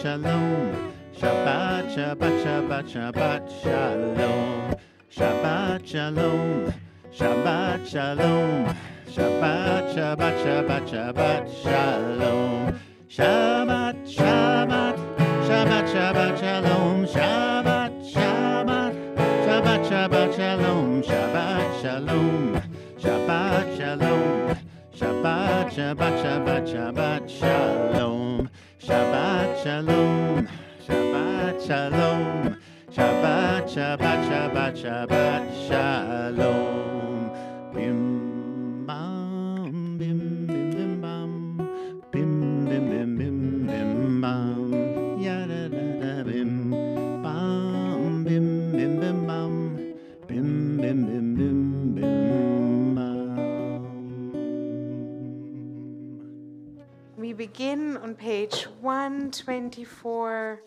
Shalom. Shabbat, Shabbat, Shabbat, Shabbat, Shalom. Shabbat, Shalom. Shabbat, Shalom. Shabbat, Shabbat, Shabbat, Shabbat, Shalom. Shabbat, Shabbat, Shabbat, Shabbat, Shalom. Shabbat, Shabbat, Shabbat, Shabbat, Shalom. Shabbat, Shalom. Shabbat, Shalom. Shabbat, Shabbat, Shabbat, Shabbat, Shalom. Shabbat, Shalom. Shabbat, Shalom. Shabbat, Shabbat, Shabbat, Shabbat, Shalom. Bim, bam, bim, bim, bim, bam. Bim, bim, bim, bim, bim, bam. Yada, da, da, bim, bam, bim, bim, bim, bam. Bim, bim, bim, bim, bim, bam. We begin on page 124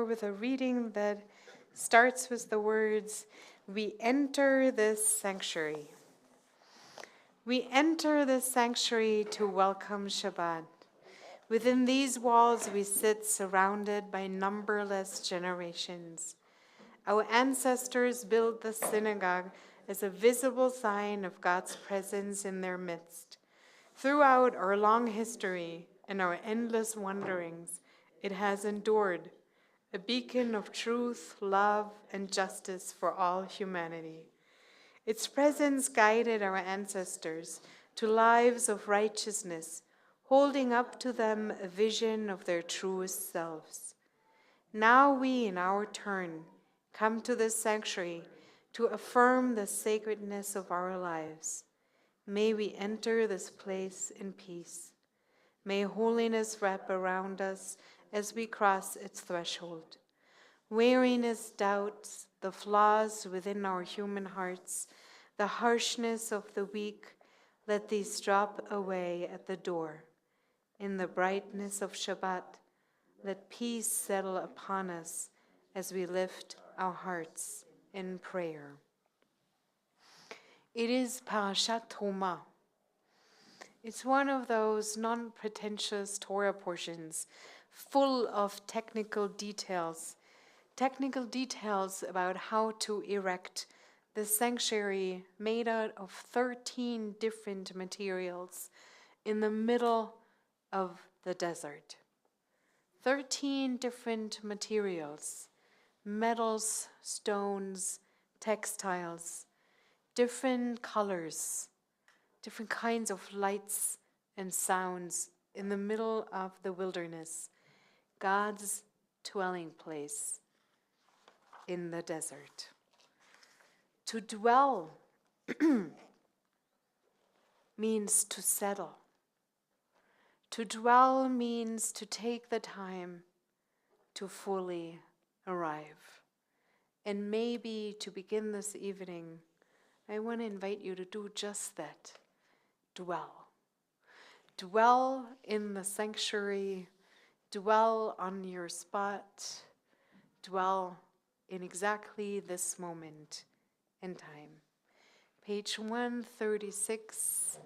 with a reading that starts with the words, "We enter this sanctuary." We enter this sanctuary to welcome Shabbat. Within these walls we sit surrounded by numberless generations. Our ancestors built the synagogue as a visible sign of God's presence in their midst. Throughout our long history and our endless wanderings, it has endured, a beacon of truth, love, and justice for all humanity. Its presence guided our ancestors to lives of righteousness, holding up to them a vision of their truest selves. Now we, in our turn, come to this sanctuary to affirm the sacredness of our lives. May we enter this place in peace. May holiness wrap around us as we cross its threshold. Weariness, doubts, the flaws within our human hearts, the harshness of the weak, let these drop away at the door. In the brightness of Shabbat, let peace settle upon us as we lift our hearts in prayer. It is Parashat Truma. It's one of those non-pretentious Torah portions full of technical details about how to erect the sanctuary made out of 13 different materials in the middle of the desert. 13 different materials, metals, stones, textiles, different colors, different kinds of lights and sounds in the middle of the wilderness, God's dwelling place in the desert. To dwell means to settle. To dwell means to take the time to fully arrive. And maybe to begin this evening, I want to invite you to do just that. Dwell. Dwell in the sanctuary. Dwell on your spot. Dwell in exactly this moment in time. Page 136,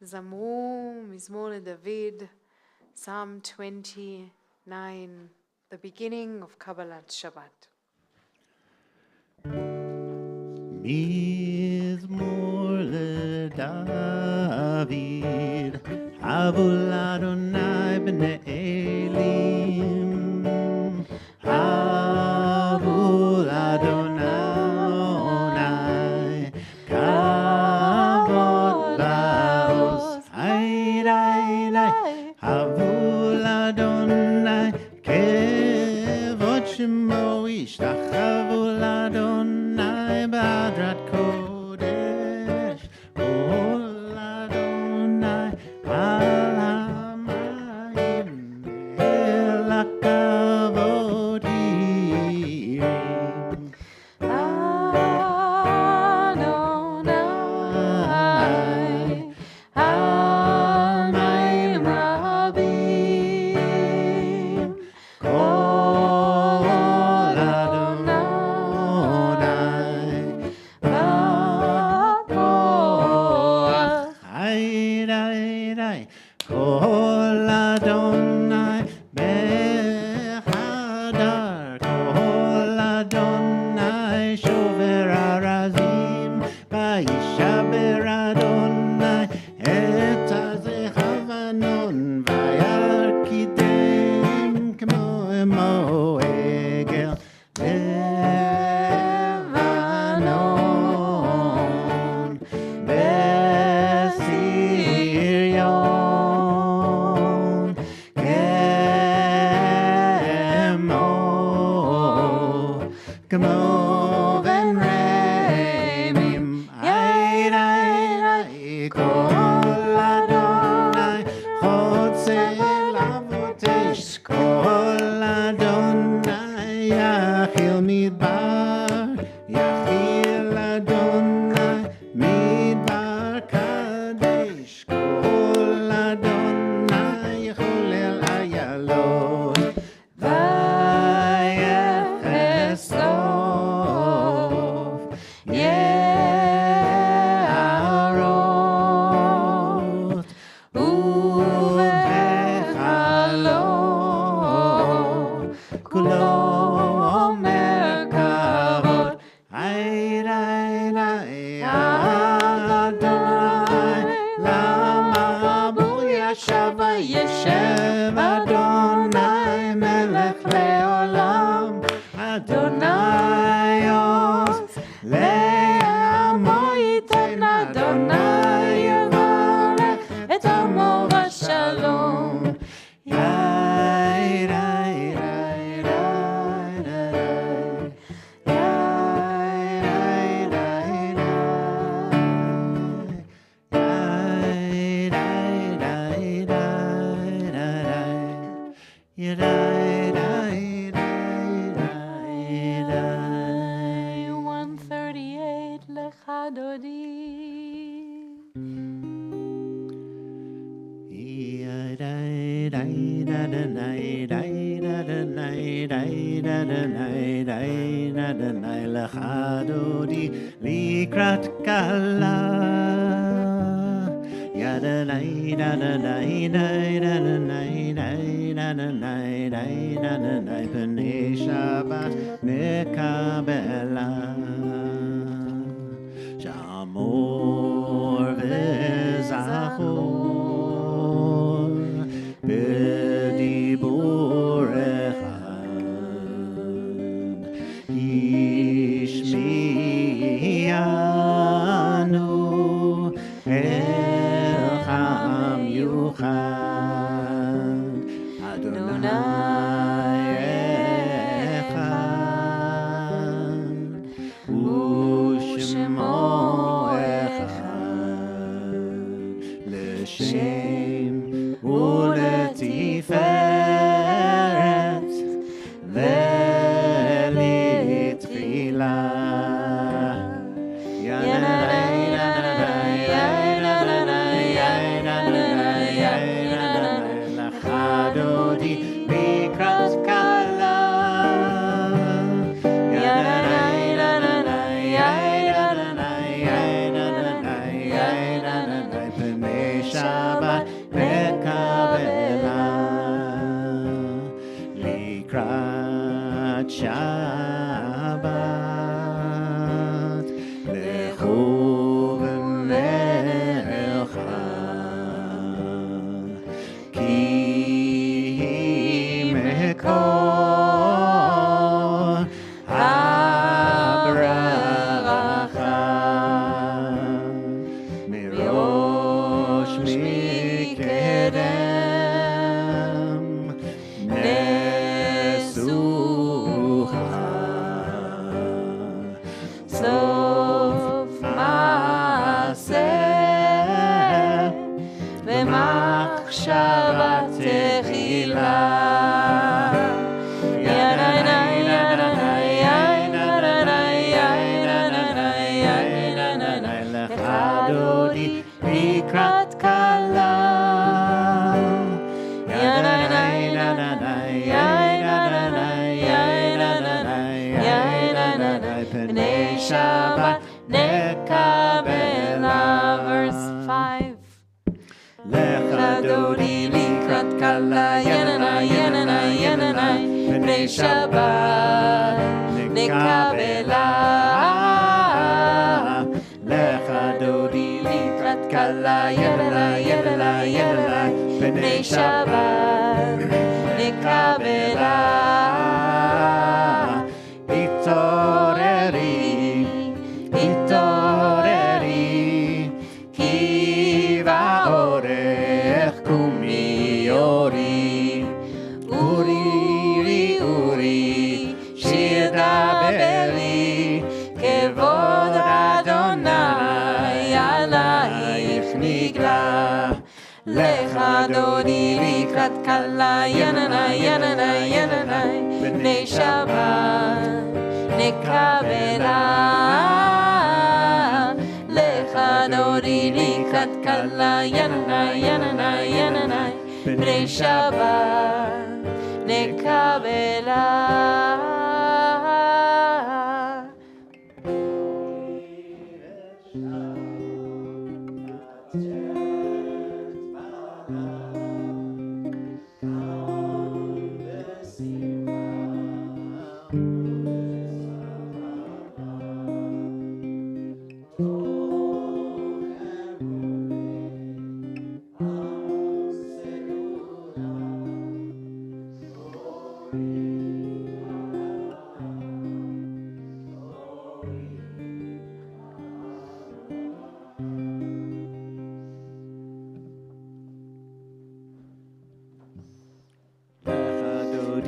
Zamru, Mizmor David, Psalm 29, the beginning of Kabbalat Shabbat. Mizmor LeDavid, Havul Adonai b'nei Elim, Havul Adonai, Kavod Laos, Hai, Havul Adonai, Kevod Shemo Ishtachavul Adonai, Badrat Kodesh, Kol Adonai, Al Hamayim, El HaKavod Yirim. Adonai, Hamayim Rabim, Kol Adonai, Bakoach. Kol Adonai, ישב וישב אדוני מלך לעולם אדוני עוז לעמו ייתן אדוני יברך את עמו בשלום לך דודי לקראת כלה ידני דני דני דני דני דני פני שבת נקבלה שמור וזכור בדיבור אחד השמיענו אל המיוחד אדוני אחד ושמו אחד לשם ולתפארת ולתפילה לך דודי לקראת כלה פני שבת נקבלה לקראת שבת לכו ומלכה כי מקור הברכה מראש מקדם נשואה סוף מעשה ומחשבה תחילה לך דודי לקראת כלה פני שבת נקבלה verse 5 לך דודי לקראת כלה פני שבת נקבלה לך דודי לקראת כלה פני שבת נקבלה התעוררי התעוררי כי באורך קומי אורי אורי אורי שיר דברי כבוד אדוני עלייך נגלה לך דודי לקראת כלה בני שבת נקבלה לך דודי לקראת כלה בני שבת נקבלה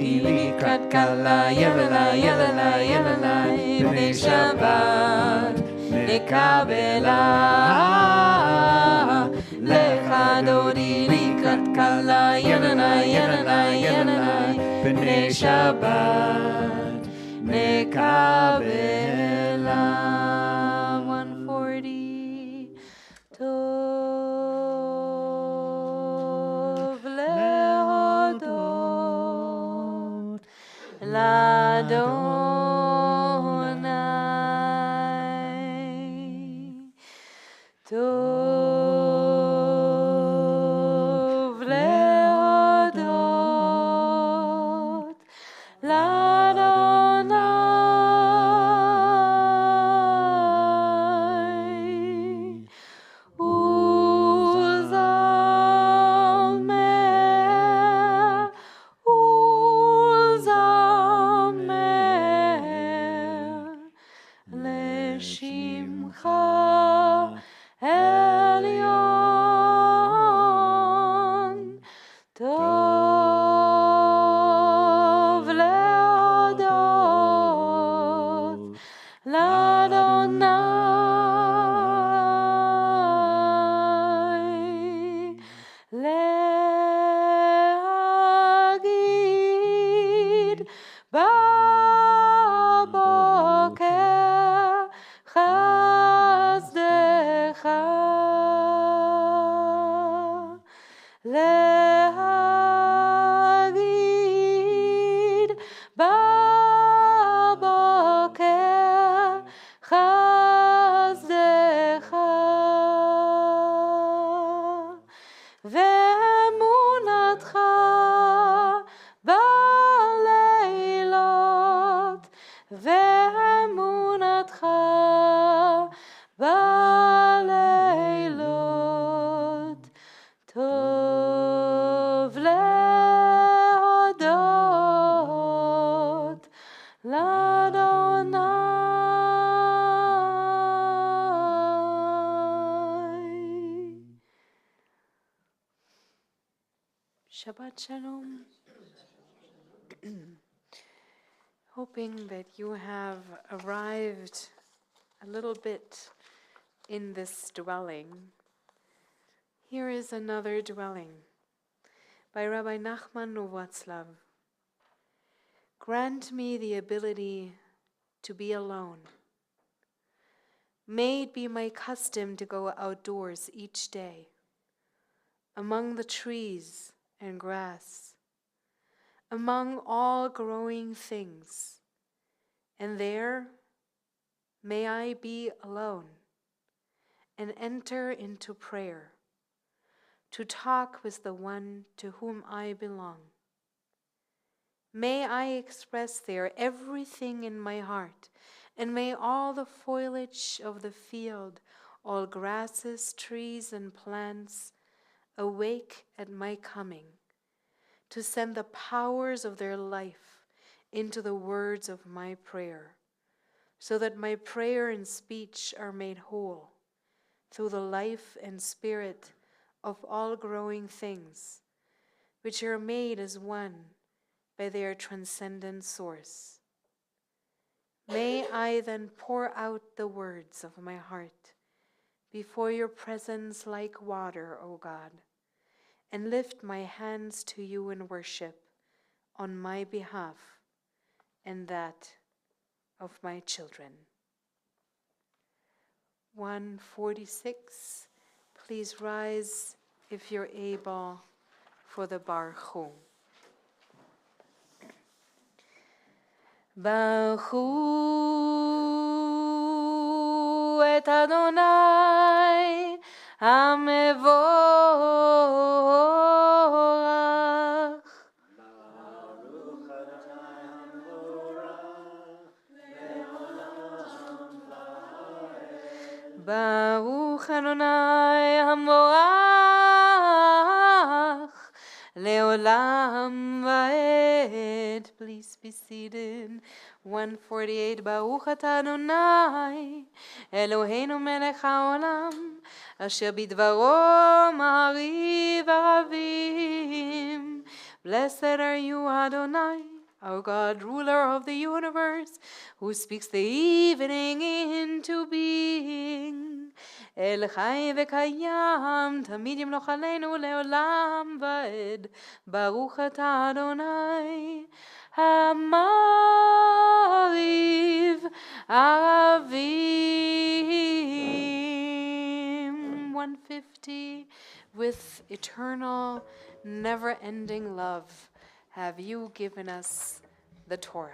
Odi likrat kala yelala yelala yelala B'nei Shabbat Nekabela Lecha Dodi likrat kala yelala yelala yelala B'nei Shabbat Nekabela 140 Tov lehodot l'Adonai Tov lehodot l'Adonai Uzamer Leshimcha Elyon Tov lehodot l'Adonai להגיד בבוקר חסדך להגיד בבוקר חסדך ואמונתך בלילות ואמונתך בלילות טוב להודות לאדוני. Shabbat Shalom. Hoping that you have arrived a little bit in this dwelling. Here is another dwelling by Rabbi Nachman Novotzlav. Grant me the ability to be alone. May it be my custom to go outdoors each day, among the trees and grass, among all growing things, and there may I be alone and enter into prayer, to talk with the one to whom I belong. May I express there everything in my heart, and may all the foliage of the field, all grasses, trees, and plants awake at my coming, to send the powers of their life into the words of my prayer, so that my prayer and speech are made whole through the life and spirit of all growing things, which are made as one by their transcendent source. May I then pour out the words of my heart before your presence like water, O God, and lift my hands to you in worship on my behalf and that of my children. 146. Please rise if you're able for the Baruch Hu. Baruch Hu et Adonai HaMevorach. Baruch Adonai HaMevorach Leolam Vaed. Please be seated. 148. Baruch atah Adonai Eloheinu melech haolam asher bidvaro ma'ariv aravim Blessed are you, Adonai, our God, ruler of the universe, who speaks the evening into being. El Chai v'Kayam, Tamid Yimloch Aleinu le'olam va'ed. Baruch atah Adonai, Ha'mariv Avim. 150. With eternal, never-ending love have you given us the Torah.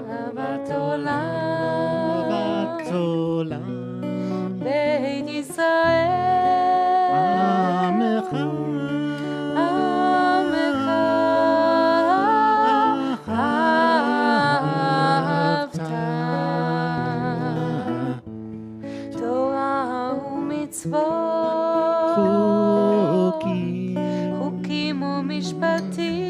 Ahavat olam, Beit Yisrael, Amecha ahavta, Torah u'mitzvot, Chukim u'mishpatim,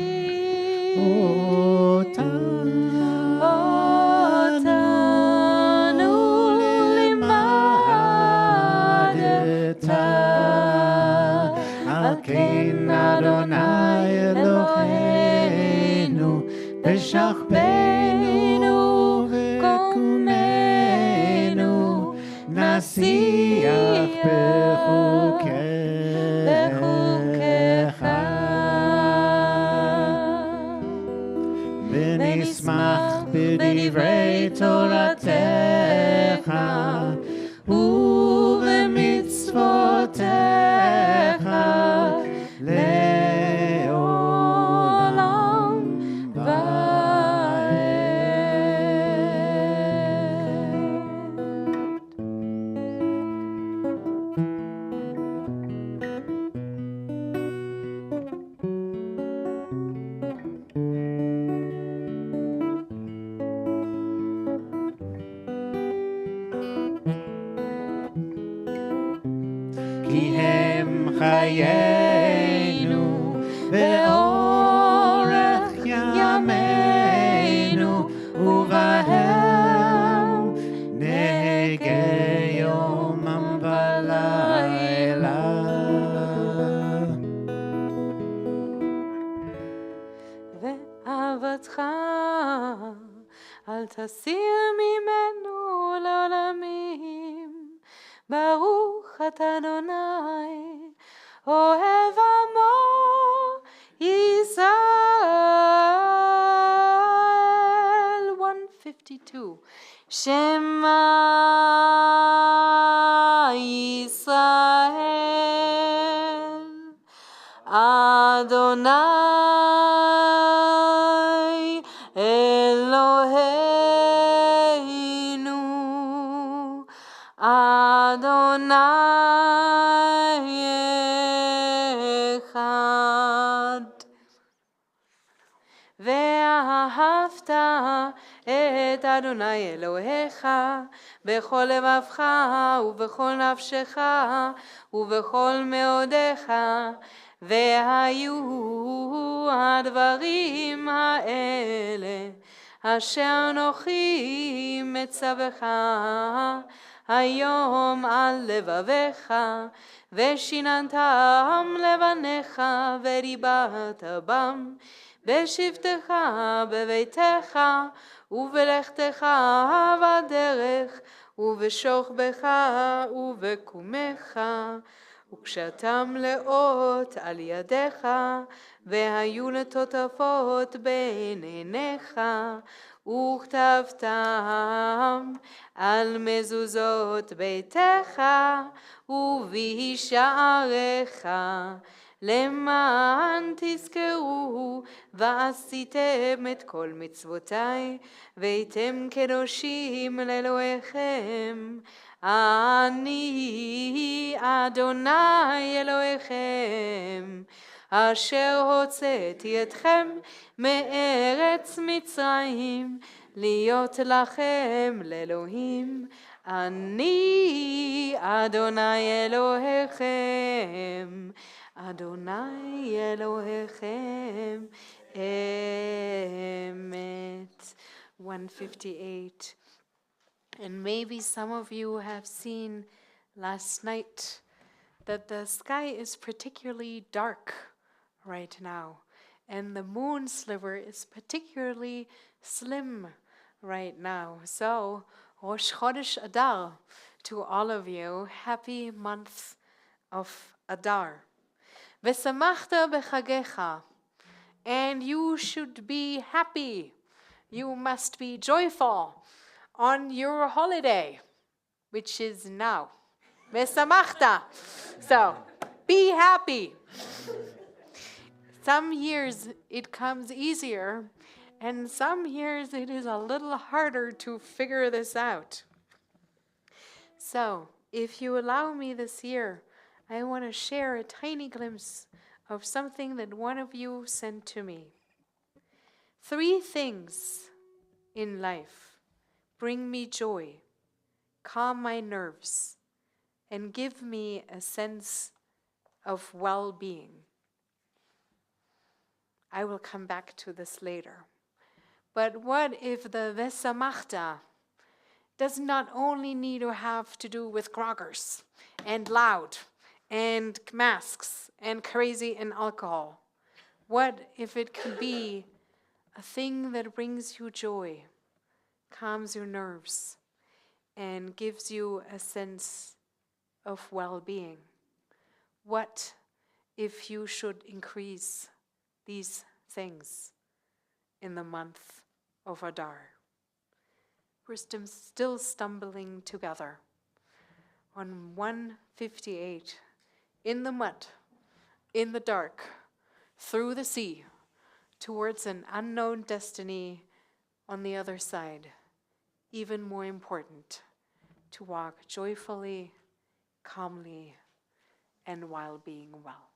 אותנו לימדת, על כן אדוני אלוהינו, בשכבנו וקומנו, נשיח בחוקיך, ונשמח בדברי תורתך ובמצוותיך לעולם ועד. כי הם חיינו ואורך ימינו, ובהם נהגה יומם ולילה. ואהבתך אל תסיר ממנו לעולמים. ברוך אתה אדוני, אוהב עמו ישראל. 152. שמע ישראל, אדוני אלוהינו, אדוני אחד. ואהבת את אדוני אלוהיך בכל לבבך ובכל נפשך ובכל מאודיך, והיו הדברים האלה אשר אנוכי מצווך היום על לבביך, ושיננתם לבניך ודיברת בם בשבתך בביתך ובלכתך בדרך ובשוכבך ובקומך, וקשתם לאות על ידיך, והיו לטוטפות בין עיניך, וכתבתם על מזוזות ביתך ובשעריך, למען תזכרו ועשיתם את כל מצוותיי, והייתם קדושים לאלוהיכם. אני אדוני אלוהיכם, אשר הוצאתי אתכם מארץ מצרים, להיות לכם לאלוהים. Ani Adonai Elohechem, Adonai Elohechem, Emet. 158. And maybe some of you have seen last night that the sky is particularly dark right now, and the moon sliver is particularly slim right now. So, Rosh Chodesh Adar to all of you. Happy month of Adar. V'samachta b'chagecha. And you should be happy. You must be joyful on your holiday, which is now. V'samachta. So, be happy. Some years it comes easier, and some years it is a little harder to figure this out. So, if you allow me this year, I want to share a tiny glimpse of something that one of you sent to me. 3 things in life bring me joy, calm my nerves, and give me a sense of well-being. I will come back to this later. But what if the Vesamachta does not only need to have to do with groggers and loud and masks and crazy and alcohol? What if it could be a thing that brings you joy, calms your nerves, and gives you a sense of well-being? What if you should increase these things in the month of Adar? We're still stumbling together on 158, in the mud, in the dark, through the sea, towards an unknown destiny on the other side. Even more important, to walk joyfully, calmly, and while being well.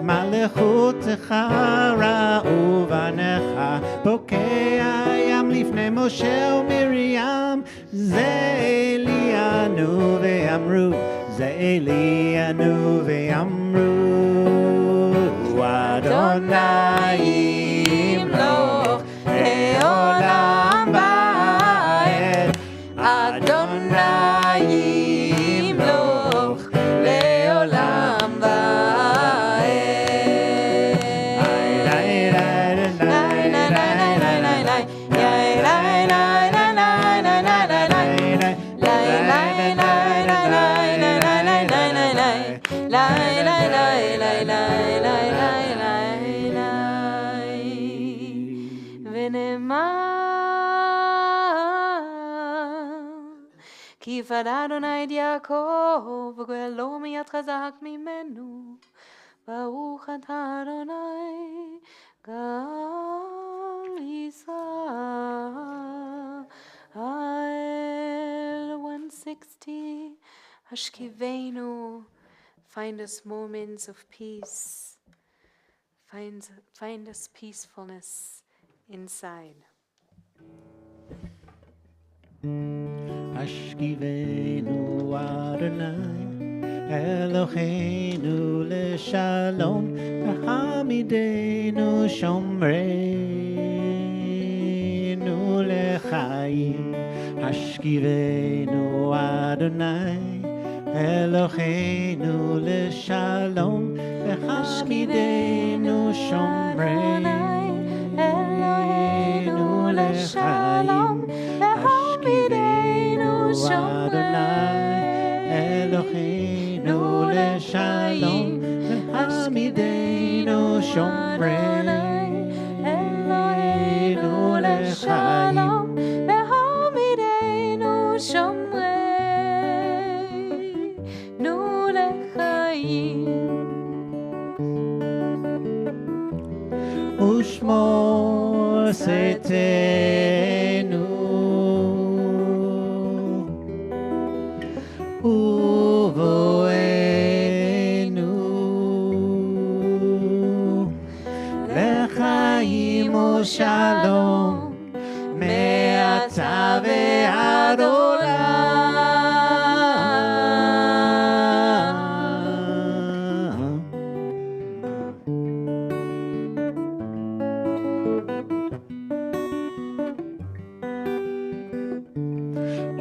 מלכותך ראו בניך, בוקע ים לפני משה ומרים, זה אלינו ואמרו, זה אלינו ואמרו, אדוני ימלוך לעולם ועד, אדוני ימלוך לעולם ועד. כי יפדה אדוני את יעקב, וגואלו מיד חזק ממנו. ברוך אתה אדוני, גאל ישראל. 160, השכיבנו. Find us moments of peace. Find us peacefulness inside. השכיבנו אדוני אלוהינו לשלום, והעמידנו שומרנו לחיים. השכיבנו אדוני אלוהינו לשלום, והעמידנו שומרנו לחיים. אדוני אלוהינו לשלום, והעמידנו Eloheinu lechaim. Ve'hamidenu shomreinu lechaim. Ushmor setenu uvoenu lechaim ushalom me'ata ve'ad olam.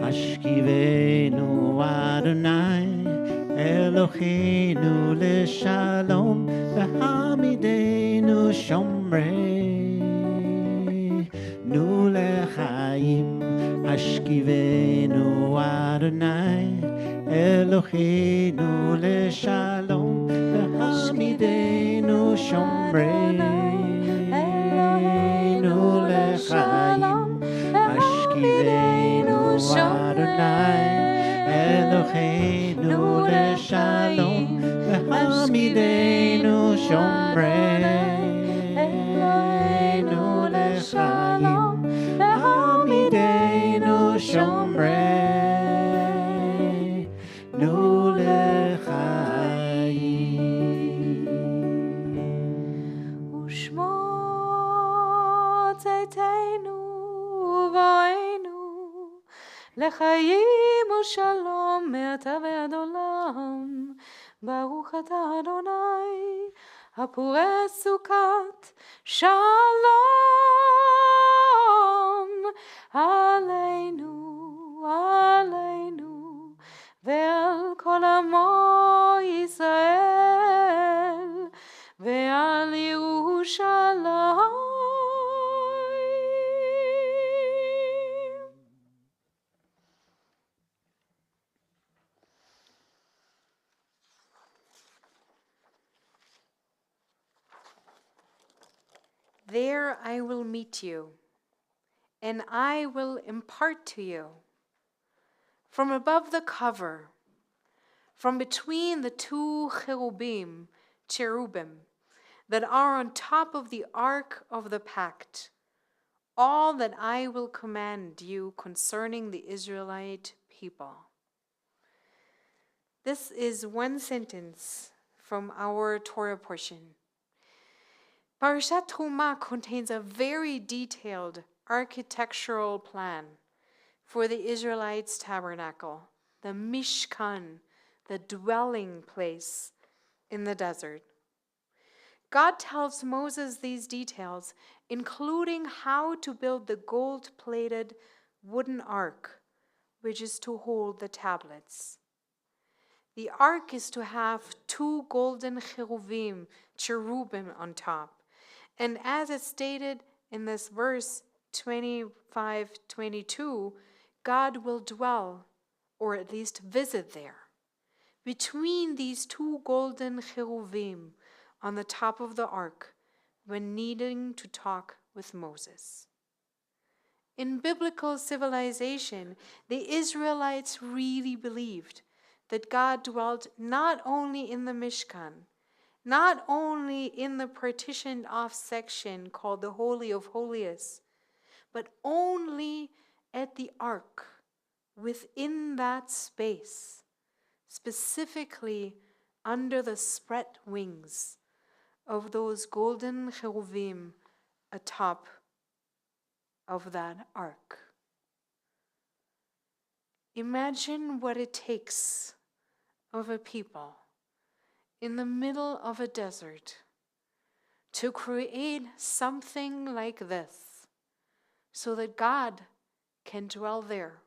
Ashkivenu Adonai Eloheinu leshalom v'hamidenu shomreinu lechaim. Ashkivenu Adonai Eloheinu leshalom v'hamidenu shomreinu lechaim. Ashkivenu Adonai Eloheinu leshalom v'hamidenu shomreinu lechaim. V'hamidenu shomreinu lechaim. Ushmot zetenu voenu lechaim ushalom me'ata ve'ad olam. Baruch atah Adonai hapureh sukat shalom aleinu aleinu ve'al kol amo Yisrael ve'al Yerushalayim. There I will meet you, and I will impart to you from above the cover, from between the two cherubim that are on top of the ark of the pact, all that I will command you concerning the Israelite people. This is one sentence from our Torah portion. Parashat Truma contains a very detailed architectural plan for the Israelites' tabernacle, the Mishkan, the dwelling place in the desert. God tells Moses these details, including how to build the gold-plated wooden ark, which is to hold the tablets. The ark is to have two golden cherubim on top. And as it's stated in this verse 25-22, God will dwell, or at least visit there, between these two golden cherubim on the top of the ark when needing to talk with Moses. In biblical civilization, the Israelites really believed that God dwelt not only in the Mishkan, not only in the partitioned off section called the Holy of Holies, but only at the ark, within that space, specifically under the spread wings of those golden cherubim atop of that ark. Imagine what it takes of a people in the middle of a desert to create something like this so that God can dwell there,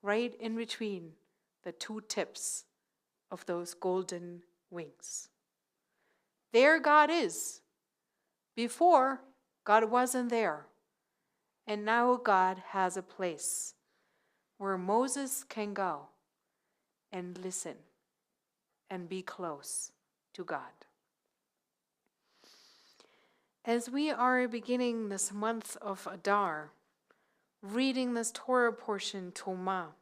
right in between the two tips of those golden wings. There God is. Before, God wasn't there. And now God has a place where Moses can go and listen and be close to God. As we are beginning this month of Adar, reading this Torah portion, Tomah,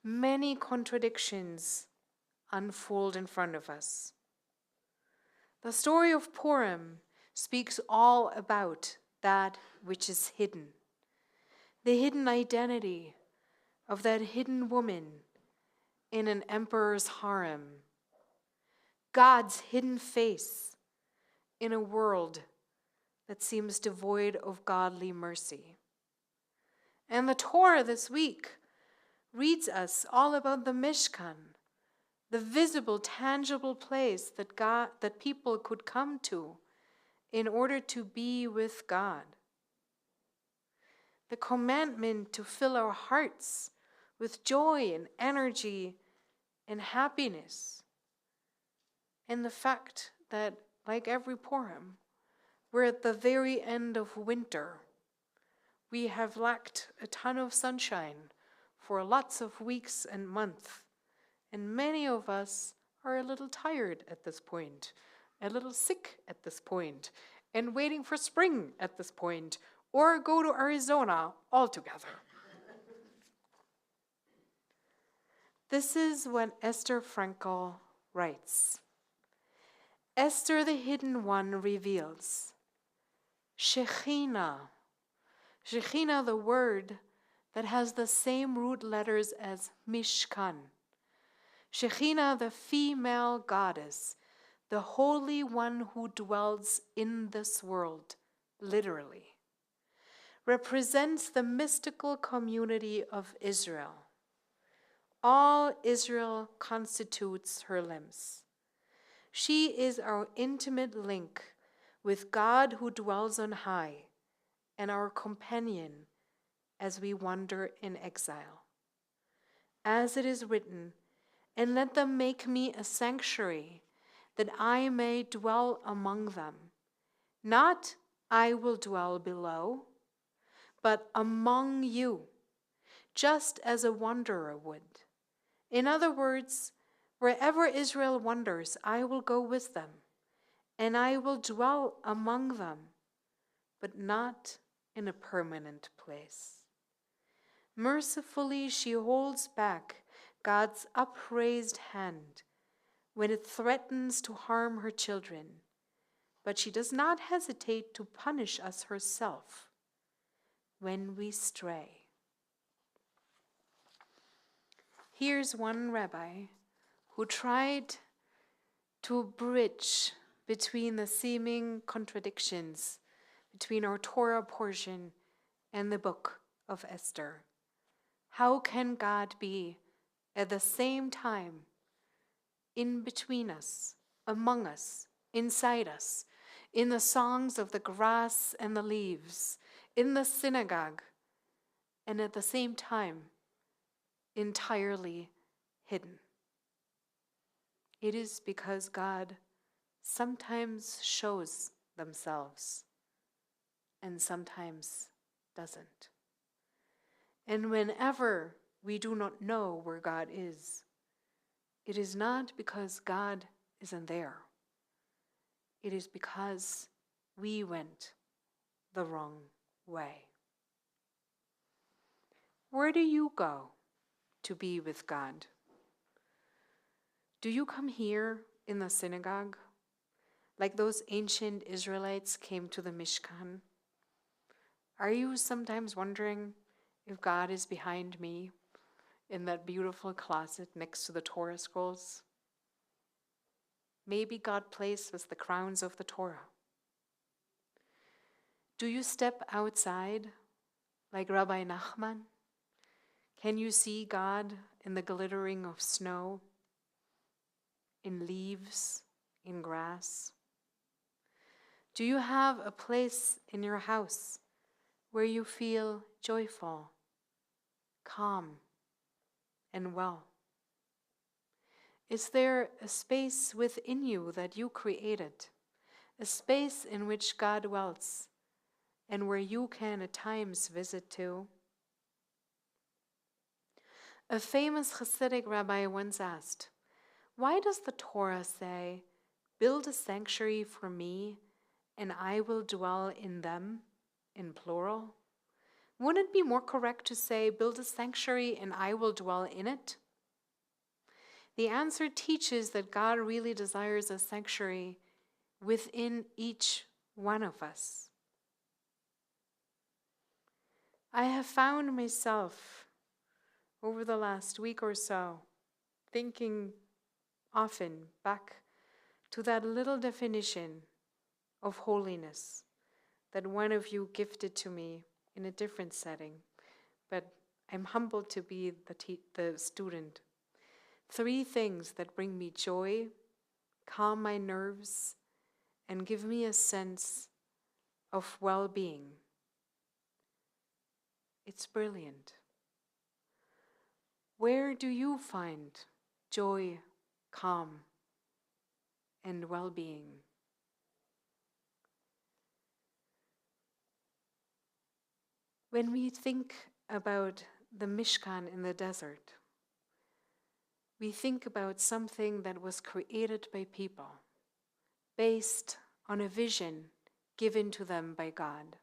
many contradictions unfold in front of us. The story of Purim speaks all about that which is hidden, the hidden identity of that hidden woman in an emperor's harem, God's hidden face in a world that seems devoid of godly mercy. And the Torah this week reads us all about the Mishkan, the visible, tangible place that people could come to in order to be with God. The commandment to fill our hearts with joy and energy and happiness. And the fact that, like every Purim, we're at the very end of winter. We have lacked a ton of sunshine for lots of weeks and months. And many of us are a little tired at this point, a little sick at this point, and waiting for spring at this point, or go to Arizona altogether. This is what Esther Frankel writes. Esther, the hidden one, reveals Shekhinah. Shekhinah, the word that has the same root letters as Mishkan. Shekhinah, the female goddess, the Holy One who dwells in this world, literally, represents the mystical community of Israel. All Israel constitutes her limbs. She is our intimate link with God who dwells on high, and our companion as we wander in exile. As it is written, and let them make me a sanctuary, that I may dwell among them. Not I will dwell below, but among you, just as a wanderer would. In other words, wherever Israel wanders, I will go with them, and I will dwell among them, but not in a permanent place. Mercifully, she holds back God's upraised hand when it threatens to harm her children, but she does not hesitate to punish us herself when we stray. Here's one rabbi who tried to bridge between the seeming contradictions between our Torah portion and the book of Esther. How can God be at the same time in between us, among us, inside us, in the songs of the grass and the leaves, in the synagogue, and at the same time entirely hidden? It is because God sometimes shows themselves and sometimes doesn't. And whenever we do not know where God is, it is not because God isn't there. It is because we went the wrong way. Where do you go to be with God? Do you come here in the synagogue, like those ancient Israelites came to the Mishkan? Are you sometimes wondering if God is behind me in that beautiful closet next to the Torah scrolls? Maybe God plays with the crowns of the Torah. Do you step outside like Rabbi Nachman? Can you see God in the glittering of snow, in leaves, in grass? Do you have a place in your house where you feel joyful, calm, and well? Is there a space within you that you created, a space in which God dwells, and where you can at times visit too? A famous Hasidic rabbi once asked, "Why does the Torah say, 'Build a sanctuary for me and I will dwell in them, in plural? Wouldn't it be more correct to say, build a sanctuary and I will dwell in it? The answer teaches that God really desires a sanctuary within each one of us. I have found myself over the last week or so thinking often back to that little definition of holiness that one of you gifted to me in a different setting, but I'm humbled to be the student. 3 things that bring me joy, calm my nerves, and give me a sense of well-being. It's brilliant. Where do you find joy, calm, and well-being? When we think about the Mishkan in the desert, we think about something that was created by people, based on a vision given to them by God.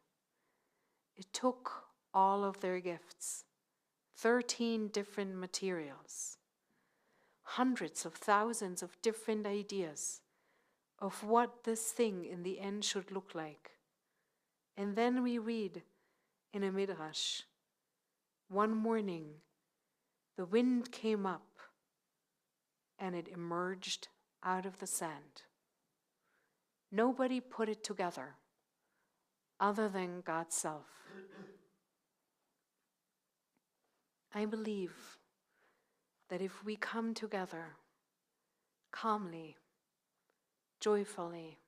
It took all of their gifts, 13 different materials, hundreds of thousands of different ideas of what this thing in the end should look like. And then we read in a midrash, one morning the wind came up and it emerged out of the sand. Nobody put it together other than God's self. I believe that if we come together calmly, joyfully,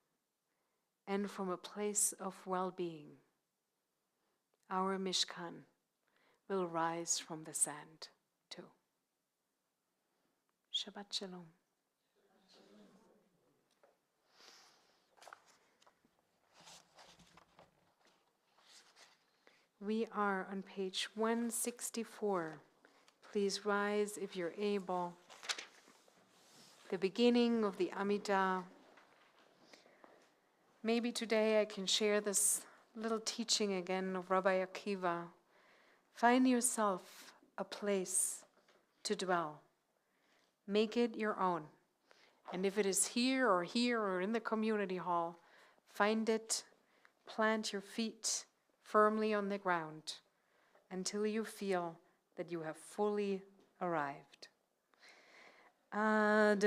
and from a place of well-being, our Mishkan will rise from the sand too. Shabbat Shalom. We are on page 164. Please rise if you're able. The beginning of the Amidah. Maybe today I can share this little teaching again of Rabbi Akiva. Find yourself a place to dwell. Make it your own. And if it is here or in the community hall, find it, plant your feet firmly on the ground until you feel that you have fully arrived. Adonai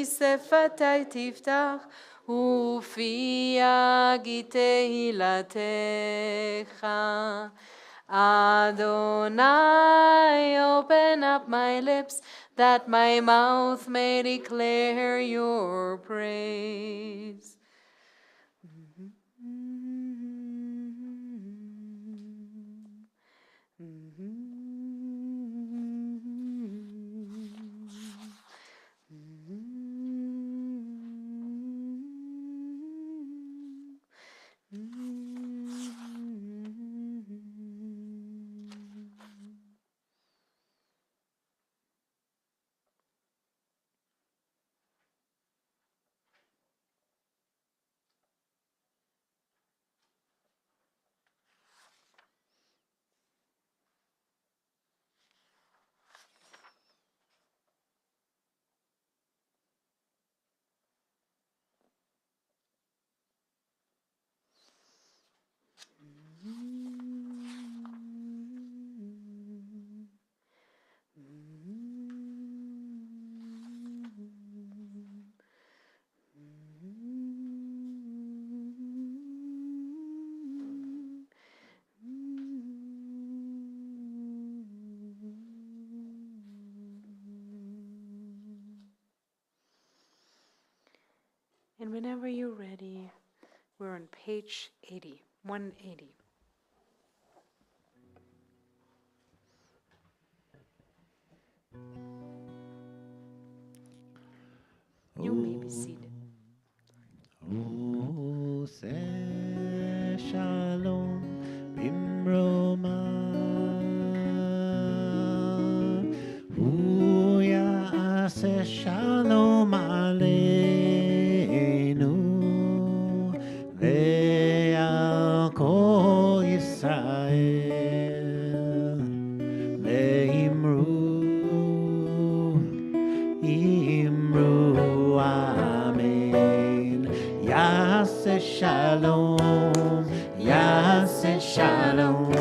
sefatai tiftach ufi yagi tehilatecha. Adonai, open up my lips that my mouth may declare your praise. And whenever you're ready, we're on page 80, 180. You may be seated. Oh, say shalom bimroma. Oh, yeah, say shalom aleinu. Yaseh Shalom, Yaseh Shalom,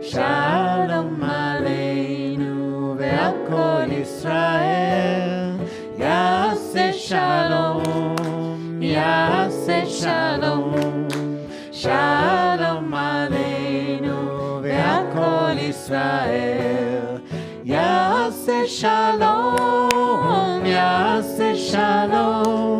Shalom Aleinu ve'al kol Yisrael. Yaseh Shalom, Yaseh Shalom, Shalom Aleinu ve'al kol Yisrael. Yaseh Shalom, Yaseh Shalom,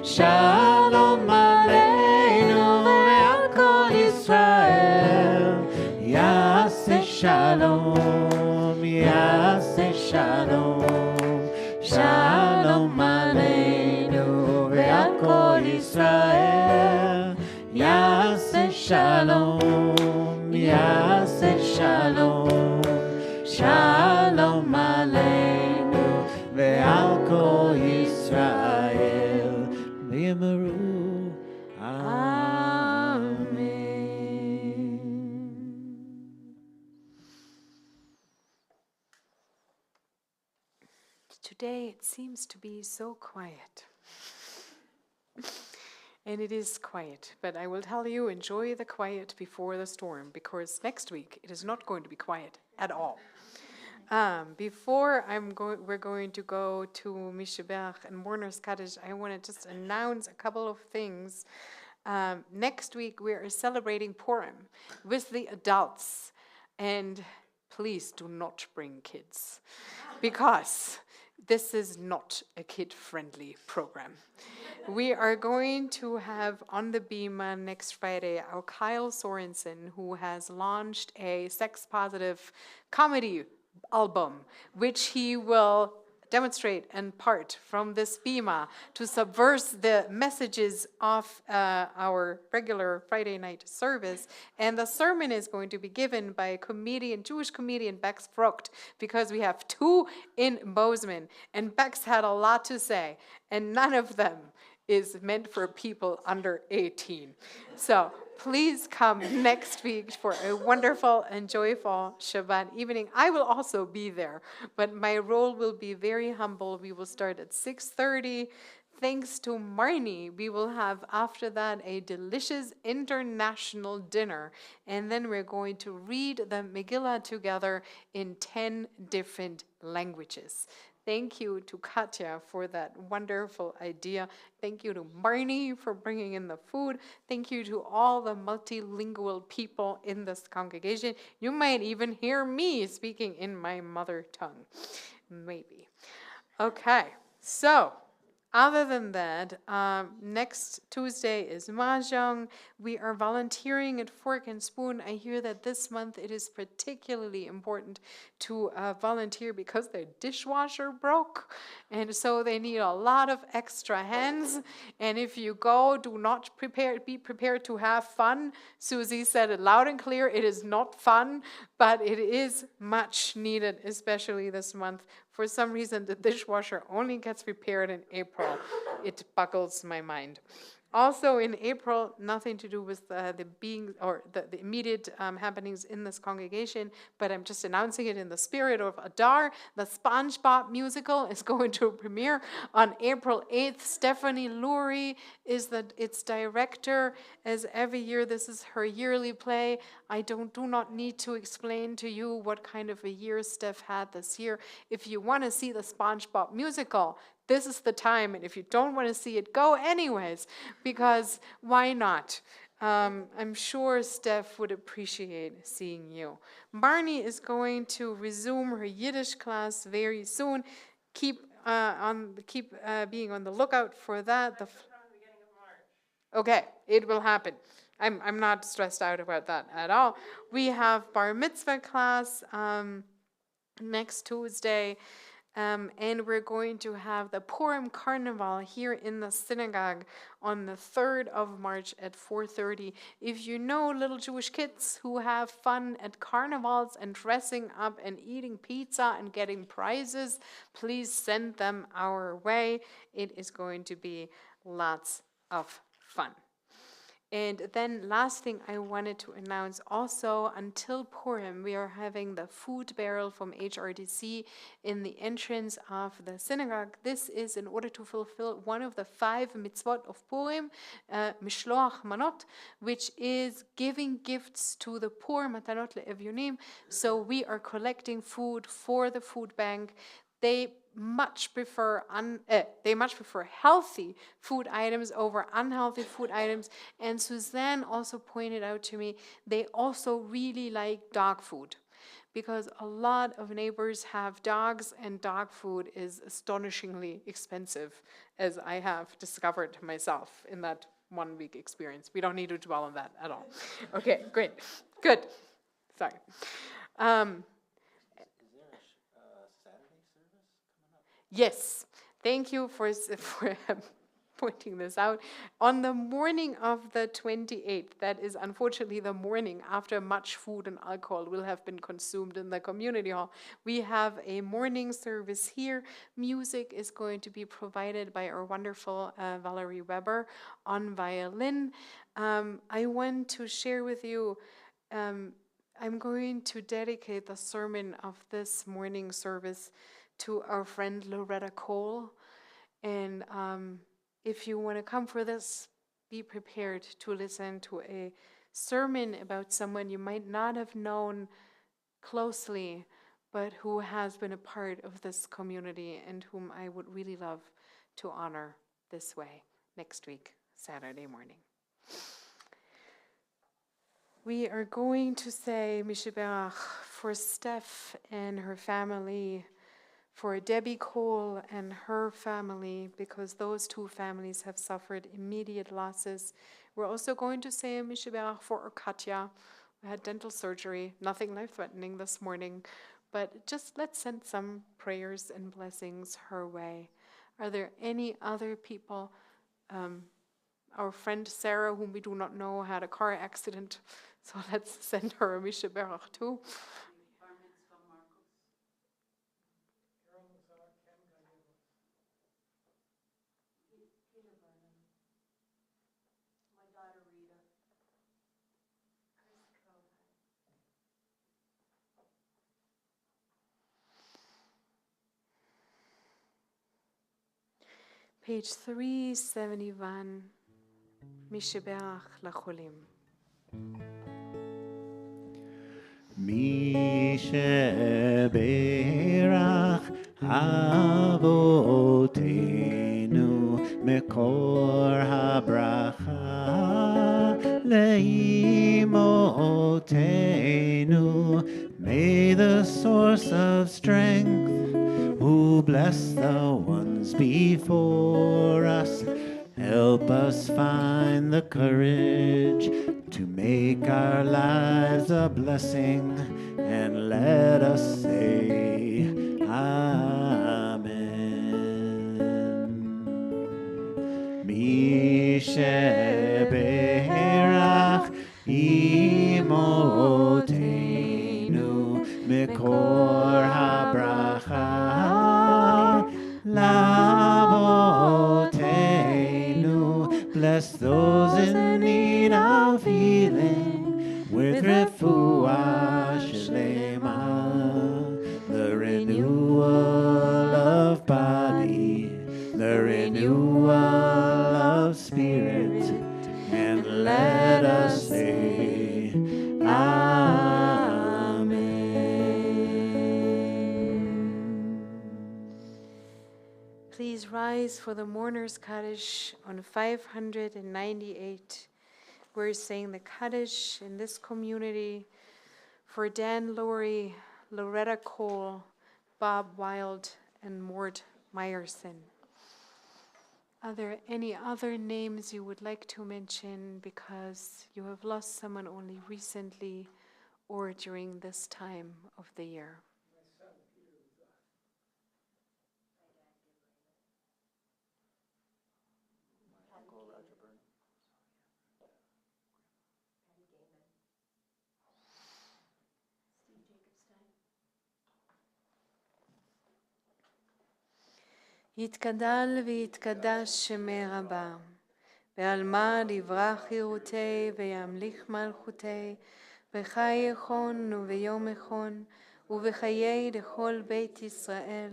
Shalom Aleinu ve'al kol Yisrael. Yaseh Shalom, Yaseh Shalom, Shalom Aleinu ve'al kol Yisrael. Yaseh Shalom, Yaseh Shalom, Shalom Aleinu ve'al kol Yisrael. V'yimaru. Amen. Today it seems to be so quiet. And it is quiet, but I will tell you, enjoy the quiet before the storm, because next week it is not going to be quiet at all. Before we're going to go to Mishabach and Warner's Cottage, I want to just announce a couple of things. Next week we are celebrating Purim with the adults, and please do not bring kids, because this is not a kid-friendly program. We are going to have on the Bima next Friday our Kyle Sorensen, who has launched a sex-positive comedy album, which he will demonstrate and part from this Bima to subvert the messages of our regular Friday night service. And the sermon is going to be given by Jewish comedian Bex Frucht, because we have two in Bozeman, and Bex had a lot to say, and none of them is meant for people under 18. So please come next week for a wonderful and joyful Shabbat evening. I will also be there, but my role will be very humble. We will start at 6:30. Thanks to Marnie, we will have after that a delicious international dinner, and then we're going to read the Megillah together in 10 different languages. Thank you to Katya for that wonderful idea. Thank you to Marnie for bringing in the food. Thank you to all the multilingual people in this congregation. You might even hear me speaking in my mother tongue. Maybe. Okay, so other than that, next Tuesday is Mahjong. We are volunteering at Fork and Spoon. I hear that this month it is particularly important to volunteer because their dishwasher broke. And so they need a lot of extra hands. And if you go, do not be prepared to have fun. Susie said it loud and clear. It is not fun, but it is much needed, especially this month. For some reason, the dishwasher only gets repaired in April. It buggles my mind. Also in April, nothing to do with the immediate happenings in this congregation, but I'm just announcing it in the spirit of Adar. The SpongeBob musical is going to premiere on April 8th. Stephanie Lurie is its director. As every year, this is her yearly play. I do not need to explain to you what kind of a year Steph had this year. If you want to see the SpongeBob musical, this is the time, and if you don't want to see it, go anyways, because why not? I'm sure Steph would appreciate seeing you. Barney is going to resume her Yiddish class very soon. Keep being on the lookout for that. Okay, it will happen. I'm not stressed out about that at all. We have bar mitzvah class next Tuesday. And we're going to have the Purim Carnival here in the synagogue on the 3rd of March at 4:30. If you know little Jewish kids who have fun at carnivals and dressing up and eating pizza and getting prizes, please send them our way. It is going to be lots of fun. And then last thing I wanted to announce also, until Purim, we are having the food barrel from HRDC in the entrance of the synagogue. This is in order to fulfill one of the 5 mitzvot of Purim, Mishloach Manot, which is giving gifts to the poor, Matanot le'evyonim. So we are collecting food for the food bank. They much prefer healthy food items over unhealthy food items. And Suzanne also pointed out to me they also really like dog food, because a lot of neighbors have dogs and dog food is astonishingly expensive, as I have discovered myself in that 1 week experience. We don't need to dwell on that at all. Okay, great, good. Sorry. Yes, thank you for pointing this out. On the morning of the 28th, that is unfortunately the morning after much food and alcohol will have been consumed in the community hall, we have a morning service here. Music is going to be provided by our wonderful Valerie Weber on violin. I want to share with you, I'm going to dedicate the sermon of this morning service to our friend Loretta Cole. And if you want to come for this, be prepared to listen to a sermon about someone you might not have known closely, but who has been a part of this community and whom I would really love to honor this way next week, Saturday morning. We are going to say Mishiberach for Steph and her family, for Debbie Cole and her family, because those 2 families have suffered immediate losses. We're also going to say Mishiberach for Katya, who had dental surgery, nothing life-threatening this morning, but just let's send some prayers and blessings her way. Are there any other people? Our friend Sarah, whom we do not know, had a car accident, so let's send her a Mishiberach too. Page 371, Mishiberach Lacholim. Mishiberach Avotenu Mekor HaBracha Leimotenu. May the source of strength, who bless the ones before us, help us find the courage to make our lives a blessing, and let us say Amen. Misheberach imotenu mekor habracha lavotenu. Bless those in need of healing with refuah shlema, the renewal of body, the renewal of spirit, and let us say Amen. Please rise for the mourner's Kaddish on 598. We're saying the Kaddish in this community for Dan Laurie, Loretta Cole, Bob Wild, and Mort Meyerson. Are there any other names you would like to mention because you have lost someone only recently or during this time of the year? יתגדל ויתקדש שמי רבה, בעלמא דברה חירותי וימליך מלכותי, בחי יכון וביום יכון, ובחיי דכל בית ישראל,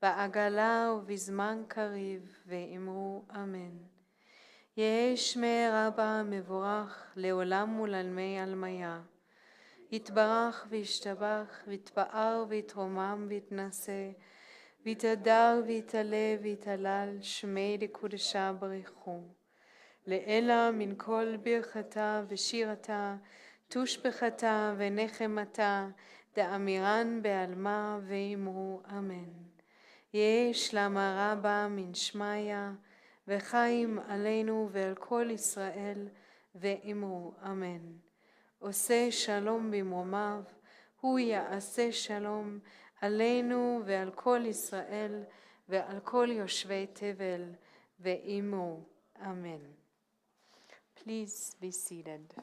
בעגלה ובזמן קריב, ואמרו אמן. יהא שמי רבה מבורך לעולם ולעלמי עלמיה. יתברך וישתבח ויתפאר ויתרומם ויתנשא, ויתהדר ויתעלה ויתהלל שמי דקודשה בריחו. לאלה מן כל ברכתה ושירתה, תושבחתה ונחמתה, דאמירן בעלמא ואמרו אמן. יהא שלמה רבה מן שמיה, וחיים עלינו ועל כל ישראל, ואמרו אמן. עושה שלום במרומיו, הוא יעשה שלום עלינו ועל כל ישראל, ועל כל יושבי תבל, ואמרו amen. Please be seated.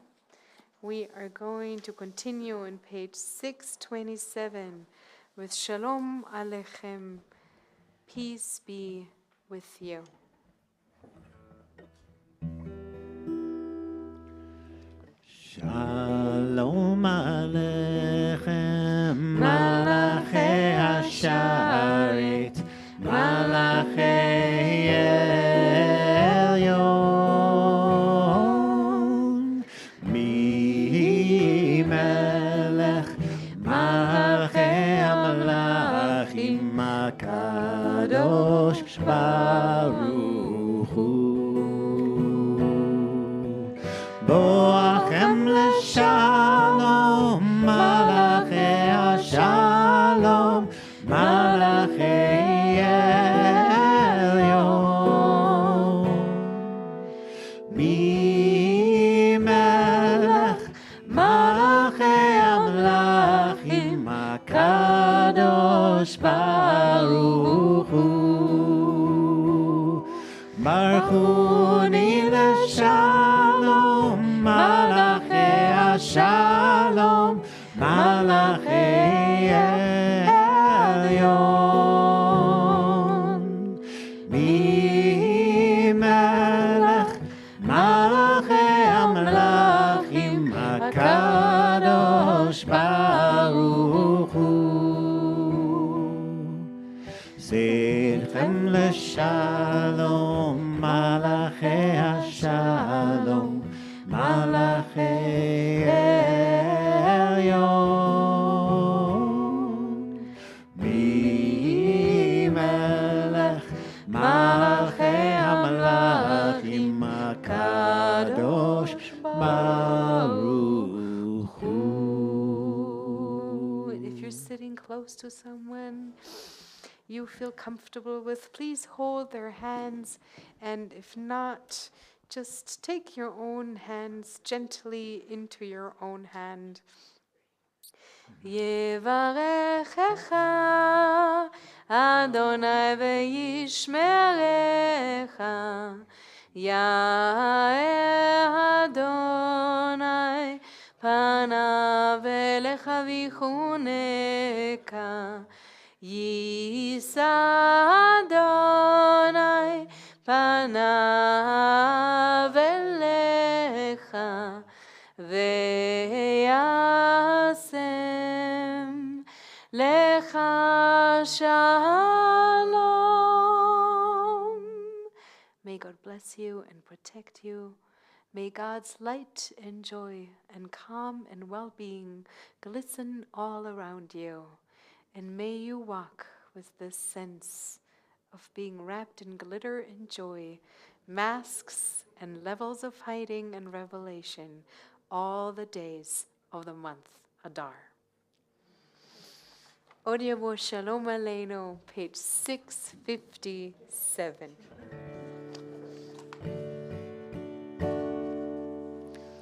We are going to continue on page 627 with Shalom Aleichem. Peace be with you. Shalom Aleichem, Malachei Hasharet, Malachei Elyon. Mi melech, Malachei Amalachim, HaKadosh Baruch Hu. Boachem l'shalom, Malachei Hashalom, Malachei Elyon. Mi melech, Malachei Amalachim, HaKadosh Baruch Hu. Baruchuni l'shalom, Malachei Hashalom, Malachei Elyon. Mi melech, Malachei Amalachim, HaKadosh Baruch Hu. Zedchem l'shalom, Malachei Hashalom, Malachei Elyon. Mi melech, Malachei Amalachim, HaKadosh Baruch Hu. If you're sitting close to someone you feel comfortable with, please hold their hands, and if not, just take your own hands gently into your own hand. Yevarechecha Adonai ve'yishmerecha, Ya'er Adonai panav elecha v'chuneka, Yisa Adonai panav elecha ve'yasem lecha shalom. May God bless you and protect you. May God's light and joy and calm and well-being glisten all around you. And may you walk with this sense of being wrapped in glitter and joy, masks and levels of hiding and revelation all the days of the month Adar. Odiavo Shalom Aleinu, page 657.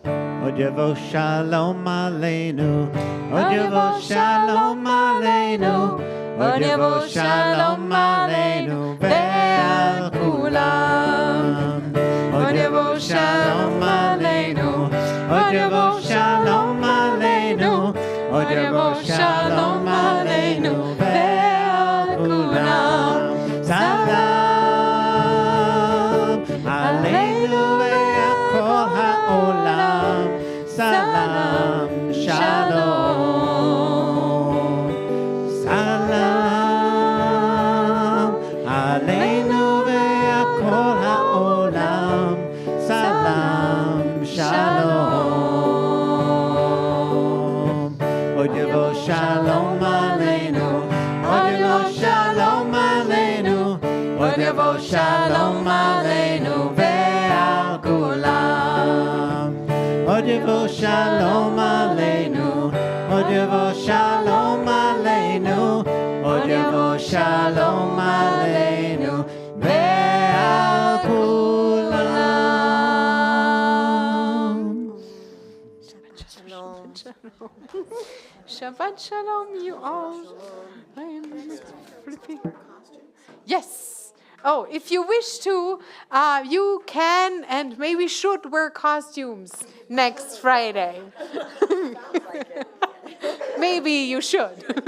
Odiavo Shalom Aleinu, Odiavo Shalom Aleinu, Odiavo Shalom Aleinu, ve'al kulam. Odiavo Shalom Aleinu, Odiavo Shalom Aleinu, Odiavo Shalom Aleinu, ve'al kulam. Salam Aleinu Odevo Shalom Aleinu, Odevo Shalom Aleinu, Odevo Shalom Aleinu, Ve'al kulam. Shalom. Shabbat Shalom, you all. I'm flipping. Yes. Oh, if you wish to, you can and maybe should wear costumes next Friday. Maybe you should.